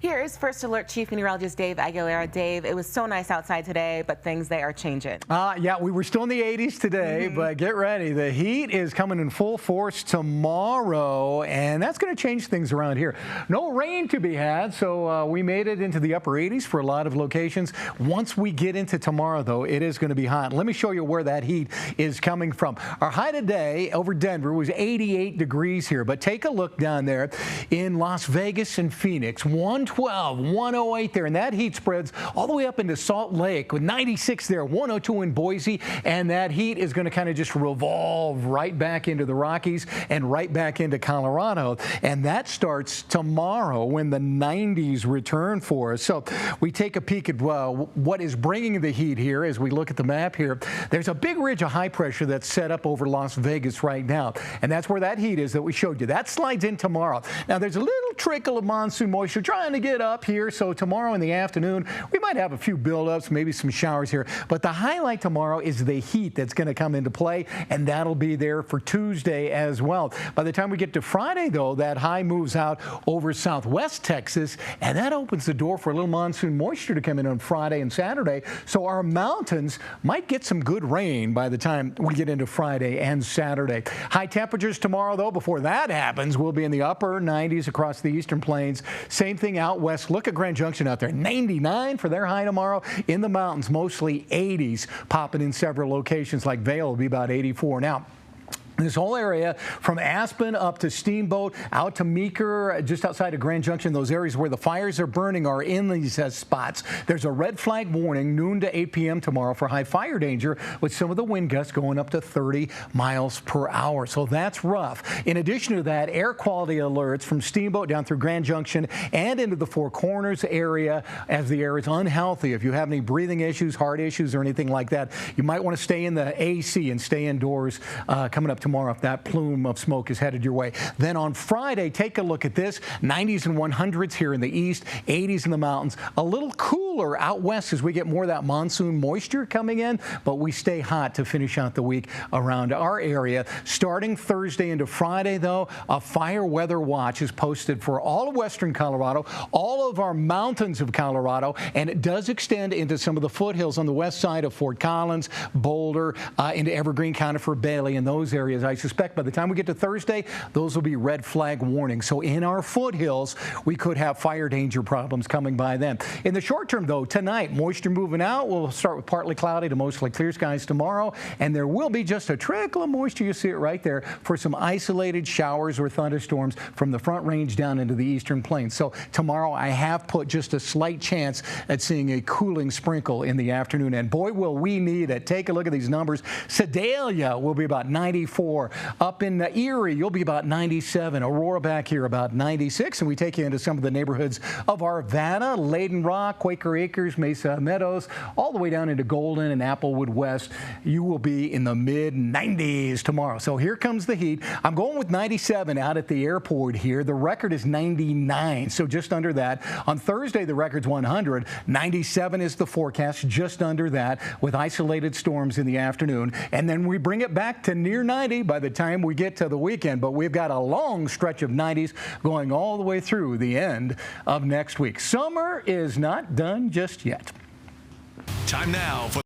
Here's First Alert Chief Meteorologist Dave Aguilera. Dave, it was so nice outside today, but they are changing. Yeah, we were still in the 80s today, but get ready. The heat is coming in full force tomorrow, and that's going to change things around here. No rain to be had, so we made it into the upper 80s for a lot of locations. Once we get into tomorrow, though, it is going to be hot. Let me show you where that heat is coming from. Our high today over Denver was 88 degrees here, but take a look down there in Las Vegas and Phoenix. 112, 108 there, and that heat spreads all the way up into Salt Lake with 96 there, 102 in Boise, and that heat is going to kind of just revolve right back into the Rockies and right back into Colorado, and that starts tomorrow when the 90s return for us. So we take a peek at what is bringing the heat here as we look at the map here. There's a big ridge of high pressure that's set up over Las Vegas right now, and that's where that heat is that we showed you. That slides in tomorrow. Now there's a little trickle of monsoon moisture trying to get up here, so tomorrow in the afternoon we might have a few buildups, maybe some showers here, but the highlight tomorrow is the heat that's going to come into play, and that'll be there for Tuesday as well. By the time we get to Friday, though, that high moves out over southwest Texas, and that opens the door for a little monsoon moisture to come in on Friday and Saturday, so our mountains might get some good rain by the time we get into Friday and Saturday. High temperatures tomorrow, though, before that happens, we'll be in the upper 90s across the eastern plains. Same thing out west. Look at Grand Junction out there, 99 for their high tomorrow. In the mountains, mostly 80s, popping in several locations like Vail will be about 84. Now, this whole area from Aspen up to Steamboat, out to Meeker, just outside of Grand Junction, those areas where the fires are burning are in these spots. There's a red flag warning noon to 8 p.m. tomorrow for high fire danger, with some of the wind gusts going up to 30 miles per hour. So that's rough. In addition to that, air quality alerts from Steamboat down through Grand Junction and into the Four Corners area, as the air is unhealthy. If you have any breathing issues, heart issues, or anything like that, you might want to stay in the AC and stay indoors coming up tomorrow if that plume of smoke is headed your way. Then on Friday, take a look at this. 90s and 100s here in the east, 80s in the mountains. A little cooler out west as we get more of that monsoon moisture coming in, but we stay hot to finish out the week around our area. Starting Thursday into Friday, though, a fire weather watch is posted for all of western Colorado, all of our mountains of Colorado, and it does extend into some of the foothills on the west side of Fort Collins, Boulder, into Evergreen, Conifer, Bailey, and those areas. I suspect by the time we get to Thursday, those will be red flag warnings. So in our foothills, we could have fire danger problems coming by then. In the short term, though, tonight, moisture moving out. We'll start with partly cloudy to mostly clear skies tomorrow, and there will be just a trickle of moisture. You see it right there for some isolated showers or thunderstorms from the Front Range down into the eastern plains. So tomorrow, I have put just a slight chance at seeing a cooling sprinkle in the afternoon, and boy, will we need it. Take a look at these numbers. Sedalia will be about 94. Up in Erie, you'll be about 97. Aurora back here about 96. And we take you into some of the neighborhoods of Arvada, Layden Rock, Quaker Acres, Mesa Meadows, all the way down into Golden and Applewood West. You will be in the mid-90s tomorrow. So here comes the heat. I'm going with 97 out at the airport here. The record is 99, so just under that. On Thursday, the record's 100. 97 is the forecast, just under that, with isolated storms in the afternoon. And then we bring it back to near 90 by the time we get to the weekend, but we've got a long stretch of 90s going all the way through the end of next week. Summer is not done just yet. Time now for